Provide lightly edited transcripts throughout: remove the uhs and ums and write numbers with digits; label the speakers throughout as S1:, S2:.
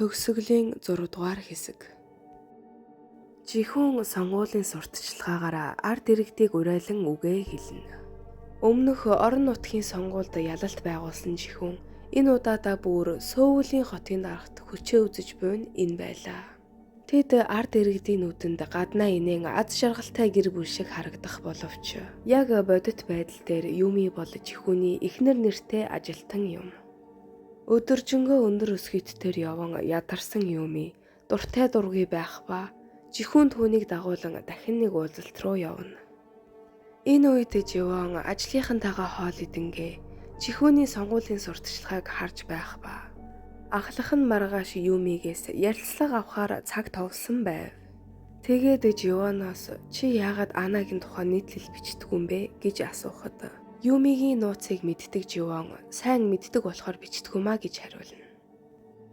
S1: Төгсгөлийн 6 дугаар хэсэг. Жихүүн сонгуулийн сурталчилгаагаар ард иргэдийг уриалан үгээ хэлнэ. Өмнөх орон нутгийн сонгуульд ялалт байгуулсан жихүүн энэ удаадаа бүр Сөүлийн хотын дарагт хүчээ үзэж буйн энэ байлаа. Тэд ард иргэдийн нүдэнд гаднаа инээн аз жаргалтай гэр бүл шиг харагдах боловч яг бодит байдал дээр Юми бол жихүүний эхнэр нэртэй ажилтан юм. Өдөржингөө өндөр өсгийттээр яван ядарсан Юми дуртай дургүй байх ба жихүүн түүнийг дагуулan дахин нэг уулзалт руу явна. Энэ үед Живон ажлынхантайгаа хоол идэнгээ жихүүний сонгуулийн сурталчилгааг харж байх ба ахлах нь маргааш Юмигээс ярилцлага авахар цаг товсон байв. Тэгээд Живоноос чи яагаад Анагийн тухай нийтлэл бичдэггүй юм бэ гэж асуухад Юмигийн нууцыг мэддэг Живон сайн мэддэг болохоор бичдэггүй маа гэж хариулна.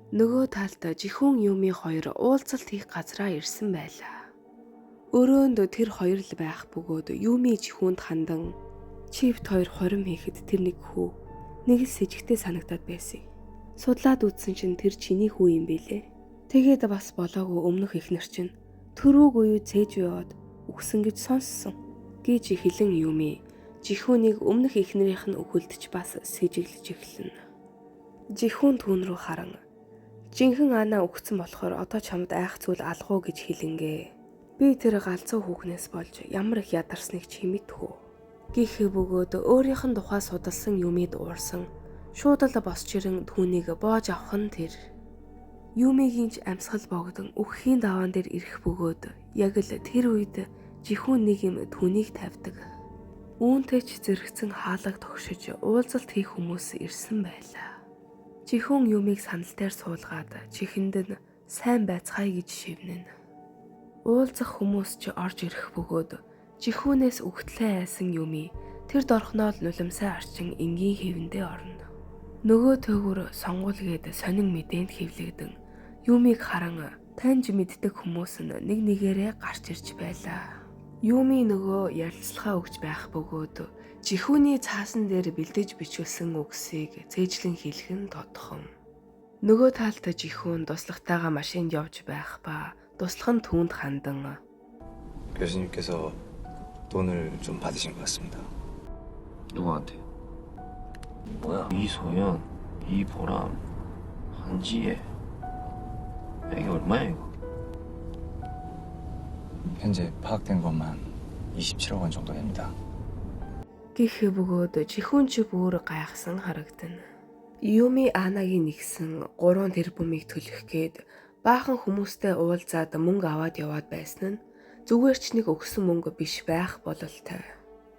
S1: Нөгөө талд жихүүн Юми хоёр уулзалт хийх газраа ирсэн байлаа. Өрөөнд тэр хоёр л байх бөгөөд Юми жихүүнд хандан чифт хоёр хорим хийхэд тэр нэг хүү нэг л с сэжигтэй санагдаад байсан. Судлаад үзсэн чинь тэр чиний хүү юм бэлээ. Тэгээд бас болоогүй өмнөх эхнэр чинь төрөөг уу цээж яваад үгсэн гэж сонссон гэж хэлэн Юми жихүүнийг өмнөх эхнэрийнх нь өхөлдөж бас сэжиглэж эхэлнэ. Жихүүн түүн рүү харан жинхэнэ Ана өгцөн болохоор одоо чамд айх зүйл алгуу гэж хэлэнгээ. Би тэр галзуу хүүхнээс болж ямар их ядарсныг чи мэдхүү. Гэх бөгөөд өөрийнх нь тухай судалсан Юмид уурсан шууд л босч ирэн түүнийг боож авах нь тэр. Юмигийн ч амьсгал богдон үхэхийн даваан дээр ирэх бөгөөд яг л тэр үед жихүүн нэг юм түүнийг тавьдаг. Үүнтэй ч зэрэгцэн хаалга тогшиж уулзалт хийх хүмүүс ирсэн байлаа. Жихүүн Юмиг санал дээр суулгаад чихэнд нь сайн байцгаая гэж шивнэнэ. Уулзах хүмүүс ч орж ирэх бөгөөд жихүүнээс өгтлээ айсан Юми тэр дорхноо л нулимсаа арчин энгийн хэвэндээ орно. Нөгөө төөгөр сонгуулгээд сонин мэдээнд хэвлэгдэн Юмиг харан таньж мэддэг хүмүүс нь нэг нэгээрээ гарч ирж байлаа. Юми нөгөө ярилцлага өгч байх бөгөөд жихүүний цаасан дээр бэлдэж бичүүлсэн үгсийг цээжлэн хэлэх нь тодхон. Нөгөө талд жихүүн туслагтайгаа машинд явж байх ба туслах нь түүнд хандан
S2: 교수님께서 돈을 좀 받으신 것 같습니다.
S3: 누구한테? 뭐야? 이소연, 이보람, 한지혜. 이게 얼마야 이거?
S2: 현재 파악된 것만 27억 원 정도 됩니다.
S1: гэх бөгөөд жихүүн ч бүр гайхсан харагдана. Юми Анагийн нэгсэн 3 тэрбумыг төлөх гээд баахан хүмүүстэй уулзаад мөнгө аваад яваад байсан нь зүгээр ч нэг өгсөн мөнгө биш байх бололтой.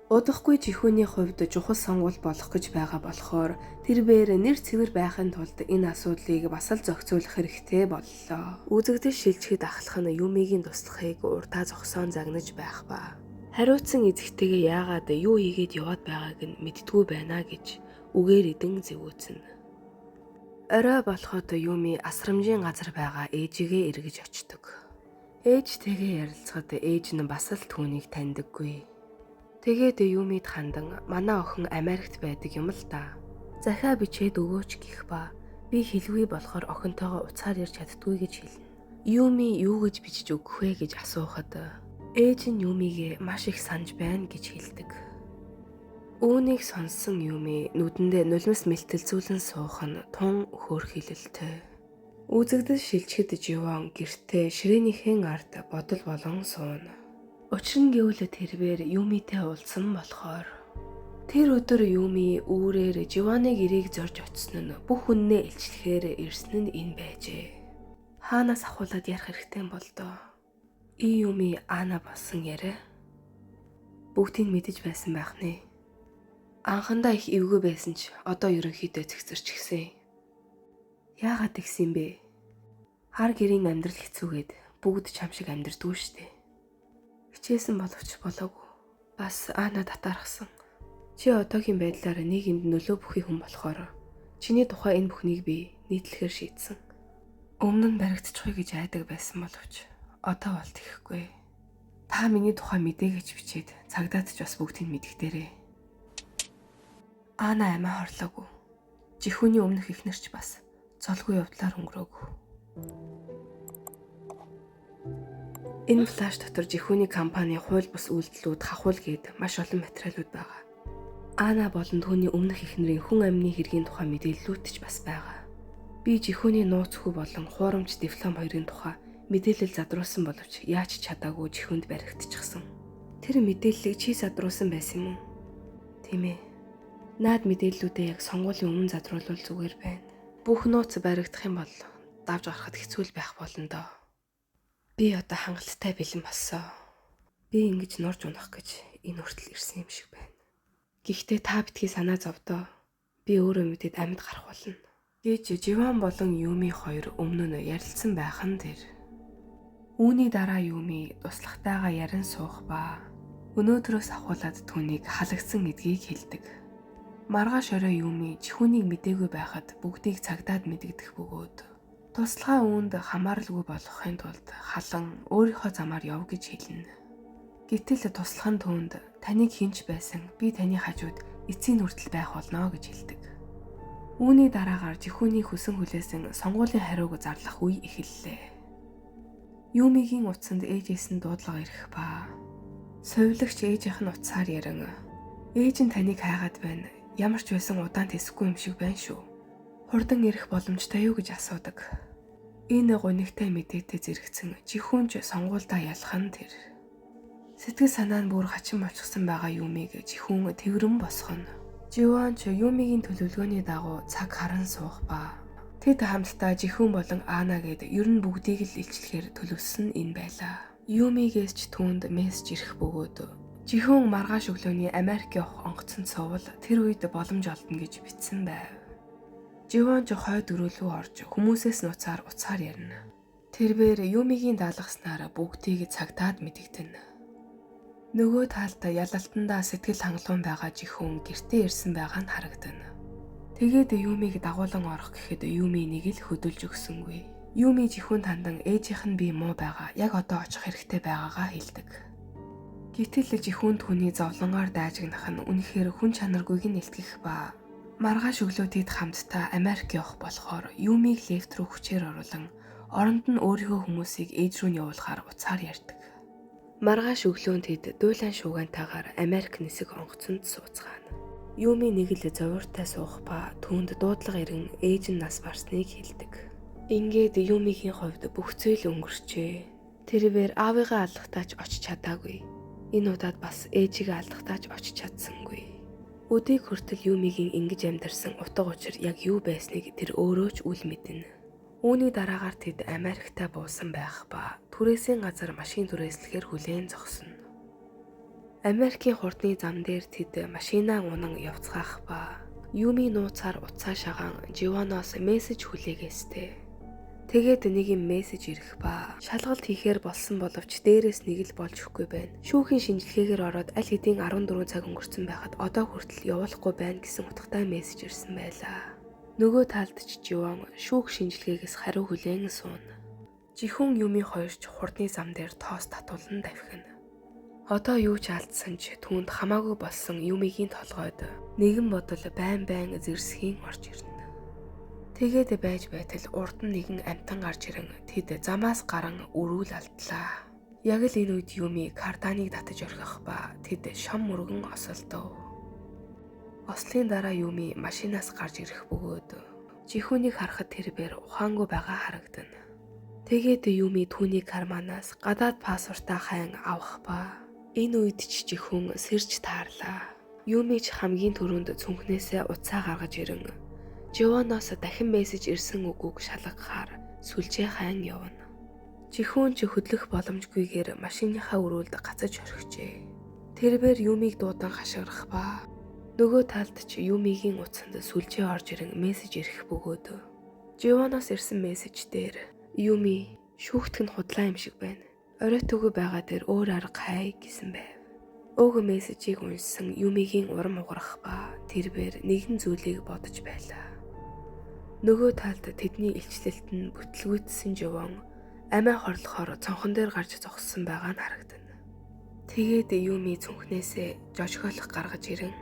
S1: Удахгүй жихүүний хувьд чухал сонгуул болох гэж байгаа болохоор тэрээр нэр цэвэр байхын тулд энэ асуудлыг бас л зохицуулах хэрэгтэй боллоо. Үзэгдэл шилжихэд ахлах нь Юмигийн туслахыг уртаа зогсоон загнаж байх ба хариуцсан эзэгтэйгээ яагаад юу хийгээд яваад байгааг нь мэдтгүй байна гэж үгээр идэн зэвүүцэнэ. Орой болоход Юми асрамжийн газар байгаа ээжигээ эргэж очдог. Ээжтэйгээ ярилцахад ээж нь бас л түүнийг таньдаггүй. Тэгээд Юмид хандан манай охин Америкт байдаг юм л да. Захиа бичээд өгөөч гэх ба би хэлгүй болохоор охинтойгоо уцаар ирж чаддгүй гэж хэлнэ. Юми юу гэж бичиж өгөх вэ гэж асуухад ээж нь Юмигээ маш их санаж байна гэж хэлдэг. Үүнийг сонссон Юми нүдэндээ нулимс мэлтэлзүүлэн суух нь тун хөөрхилэлтэй. Үзэгдэл шилжихэд Живон гэртээ ширээнийхэн ард бодол болон сууна. Учир нь гэвэл тэрээр Юмитэй уулзсан болохоор тэр өдөр Юми үүрээр Живоныг ирийг зорж очсон нь бүх үннээ илчлэхээр ирсэн нь энэ байжээ. Хаанаас ахуулаад ярих хэрэгтэй юм бол доо. Юми Ана болсон яриа. Бүгдийг мэдэж байсан байх нэ. Анхандаа их эвгүй байсан ч одоо ерөнхийдөө цэгцэрчихсэн. Яагаад тэгсэн бэ? Хар гэрийн амьдрал хэцүүгээд бүгд чам шиг амьдрдгүй штэ. Хичээсэн боловч болоогүй. Бас Ана татаархсан. Чи одоогийн байдлаар нэг юмд нөлөө бүхий хүн болохоор чиний тухай энэ бүхнийг би нийтлэхээр шийдсэн. Өмнө нь баригдчихгүй гэж айдаг байсан боловч одоо бол тэхгүй. Та миний тухай мэдээгээч бичээд цагдаад ч бас бүгдийг мэдгдээрээ. Ана амиа хорлоогүй. Жихүүний өмнөх эхнэрч бас золгүй явдлаар өнгөрөөг. Энэ флаш дотор жихүүний компани хууль бус үйлдэлүүд хахуул гээд маш олон материалууд байгаа. Ана болон түүний өмнөх эхнэрийн хүн амны хэргийн тухай мэдээллүүд ч бас байгаа. Би жихүүний нууц хүү болон хуурамч диплом хоёрын тухай мэдээлэл задруулсан боловч яаж чадаагүй жихүүнд баригдчихсан. Тэр мэдээллийг чи задруулсан байсан юм уу? Тийм ээ. Наад мэдээллүүдээ яг сонгуулийн өмнө задруулвал зүгээр байна. Бүх нууц баригдах юм бол давж гарахад хэцүү л байх болно доо. Би одоо хангалттай бэлэн болсон. Би ингэж нурж унах гэж энэ хүртэл ирсэн юм шиг байна. Гэхдээ та битгий санаа зовдоо. Би өөрөө мэдээд амьд гарах болно. Гэж Живан болон Юми хоёр өмнө нь ярилцсан байх нь тэр. Үүний дараа Юми туслахтайгаа ярин суух ба өнөөдрөөс ахуулаад түүнийг халагдсан гэдгийг хэлдэг. Маргааш орой Юми жихүүнийг мдээгүй байхад бүгдийг цагдаад мэдэгдэх бөгөөд туслахаа үүнд хамааралгүй болохын тулд халан өөрийнхөө замаар яв гэж хэлнэ. Гэтэл туслах нь түүнд таныг хинч байсан би таны хажууд эцсийн хүртэл байх болно гэж хэлдэг. Үүний дараагаар жихүүний хүсэн хүлээсэн сонгуулийн хариуг зарлах үе эхэллээ. Юмигийн утсанд ээжээс нь дуудлага ирэх ба совилагч ээжийнх нь утсаар ярин ээж нь таныг хайгаад байна. Ямар ч байсан удаан тэсэхгүй юм шиг байна шүү. Хурдан ирэх боломжтой юу гэж асуудаг. Энэ гонигтай мэдээтэй зэрэгцэн жихүүн ч сонгуульдаа ялах нь тэр. Сэтгэл санаа нь бүр хачин болчихсон байгаа Юмиг жихүүн тэрвэрэн босгоно. Живан ч Юмигийн төлөвлөгөөний дагуу цаг харан суух ба тэд хамтдаа жихүүн болон Ана гээд ер нь бүгдийг л илчлэхээр төлөвлөсөн энэ байлаа. Юмигээс ч түүнд мессеж ирэх бөгөөд жихүүн маргааш өглөөний Америк явах онгоцонд суувал тэр үед боломж олдно гэж бичсэн байв. Живан ч хойд дөрөөлөө орж хүмүүсээс нуцаар уцаар ярина. Тэрээр Юмигийн даалгаснаар бүгдийг цагтаад мэдэгдэнэ. Нөгөө талд ялалтандаа сэтгэл хангалуун байгаа жихүүн гэртээ ирсэн байгаа нь харагдана. Тэгээд Юмиг дагуулan орох гэхэд Юми нэг л хөдөлж өгсөнгүй. Юми жихүүн тандан ээжийнх нь би муу байгаа, яг одоо очих хэрэгтэй байгаагаа хэлдэг. Гэтэл жихүүн түүний зовлонгаар дайжигнах нь үнэхээр хүн чанаргүйг нь илтгэх ба маргааш өглөө тэд хамтдаа Америк явах болохоор Юмиг лифт рүү хүчээр оруулан оронд нь өөрийнхөө хүмүүсийг ээж рүү нь явуулахаар уцаар ярьдаг. Маргааш өглөө тэд дуйлан шуугантайгаар Америк нисэх онгоцонд сууцгаана. Юми нэг л зовиртой суух ба түүнд дуудлага ирэн ээж нь нас барсныг хэлдэг. Ингээд Юмигийн хувьд бүх зүйл өнгөрчээ. Тэрээр аавыгаа алдахдаач очиж чадаагүй. Энэ удаад бас ээжигээ алдахдаач очиж чадсангүй. Өдийг хүртэл Юмигийн ингэж амьдарсан утга учир яг юу байсныг тэр өөрөө ч үл мэднэ. Үүний дараагаар тэд Америкта буусан байх ба түрээсийн газар машин түрээслэхээр хүлээн зогсоно. Америкийн хурдны зам дээр тэд машинаа унан явцгаах ба Юми нууцаар уцаа шагаан Живаноос мессеж хүлээгээстэй. Тэгээд нэг юм мессеж ирэх ба шалгалт хийхээр болсон боловч дээрээс нэг л болж өгөхгүй байна. Шүүхийн шинжилгээгээр ороод аль хэдийн 14 цаг өнгөрцөн байхад одоо хүртэл явуулахгүй байна гэсэн утгатай мессеж ирсэн байлаа. Нөгөө талд ч Живан шүүх шинжилгээгээс хариу хүлээн сууна. Жихүүн Юми хоёр ч хурдны зам дээр тоос татуулан давхина. Одоо юу ч алдсан ч түүнд хамаагүй болсон Юмигийн толгойд нэгэн бодол байн зэрсхийн орж ирнэ. Тэгээд байж байтал урд нь нэгэн амтан гарч ирэн тэд замаас гарan өрүүл алдлаа. Яг л энэ үед Юми карданыг татаж орхих ба тэд шам мөргөн осолдов. Ослын дараа Юми машинаас гарч ирэх бөгөөд жихүүнийг харахад тэрээр ухаангүй байгаа харагдана. Тэгээд Юми түүний карманаас гадаад паспортаа хайн авах ба энэ үед ч жихүүн сэрж таарлаа. Юми ч хамгийн түрүүнд цүнхнээсээ уцаа гаргаж ирэн Живаноос дахин мессеж ирсэн үгүйг шалгахаар сүлжээ хайн явна. Жихүүн ч хөдлөх боломжгүйгээр машиныхаа өрөөлд гацаж орхижээ. Тэрээр Юмиг дуудан хашгирах ба нөгөө талд ч Юмигийн утсанд сүлжээ орж ирэн мессеж ирэх бөгөөд Живаноос ирсэн мессеж дээр Юми шүүхтг нь худлаа юм шиг байна. Оройтойгоо байгаа дээр өөр арга хай гэсэн байв. Өг мессежийг уншсан Юмигийн урам угарах ба тэрээр нэгэн зүйлийг бодож байлаа. Нөгөө талд тэдний илчлэлт нь бүтлгүйтсэн Живан амиа хорлохоор цонхон дээр гарч зогссон байгаа нь харагдана. Тэгээд Юми цүнхнээсээ жожгоолох гаргаж ирэн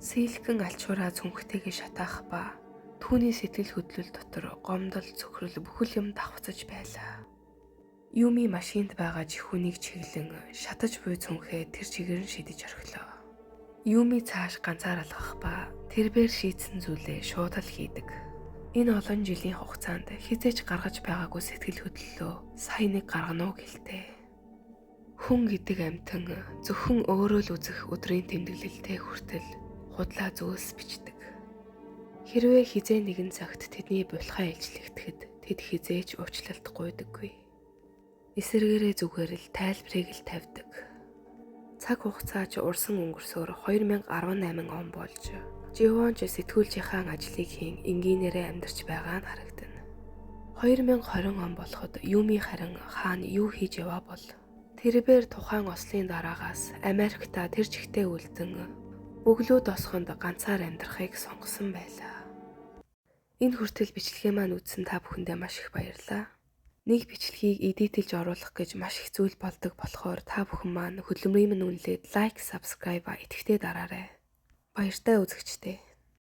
S1: сэлгэн алчуураа цүнхтэйгээ шатаах ба түүний сэтгэл хөдлөл дотор гомдол, цөхрөл бүхэл юм давхцаж байлаа. Юми машинд байгаа жихүүнийг чиглэн шатаж буй цүнхээ тэр чигээр нь шидэж орхилоо. Юми цааш ганцаар алхах ба тэрбээр шийдсэн зүйлээ шууд л хийдэг. Энэ олон жилийн хугацаанд хизээж гаргаж байгаагүй сэтгэл хөдлөлөө сая нэг гаргана уу гэлтэй. Хүн гэдэг амьтан зөвхөн өөрөө л үзэх өдрийн тэмдэглэлтэй хүртэл худлаа зүйлс бичдэг. Хэрвээ хизээ нэгэн цагт тэдний булхаа ээлжлэгдэхэд тэд хизээж уучлалт гуйдаггүй. Эсэргээрээ зүгээр л тайлбарыг л тавьдаг. Цаг хугацаач урсан өнгөрсөөр 2018 он болж Живонч сэтгүүлчийн ажлыг хийн энгийнээрээ амьдарч байгаа нь харагдана. 2020 он болоход Юми харин хаана юу хийж яваа бол тэрбээр тухайн ослын дараагаас Америкта тэр чигтээ үлдэн өглөө досхонд ганцаар амьдрахыг сонгосон байлаа. Энэ хүртэл бичлэгээ маань үзсэн та бүхэндээ маш их баярлалаа. Нэг бичлэгийг эдитэлж оруулах гэж маш их зүйл болдог болохоор та бүхэн маань хөдөлмөрийн минь үнэлээд лайк, subscribe итгэвтэй дараарай. Баяртай үзэгчдээ.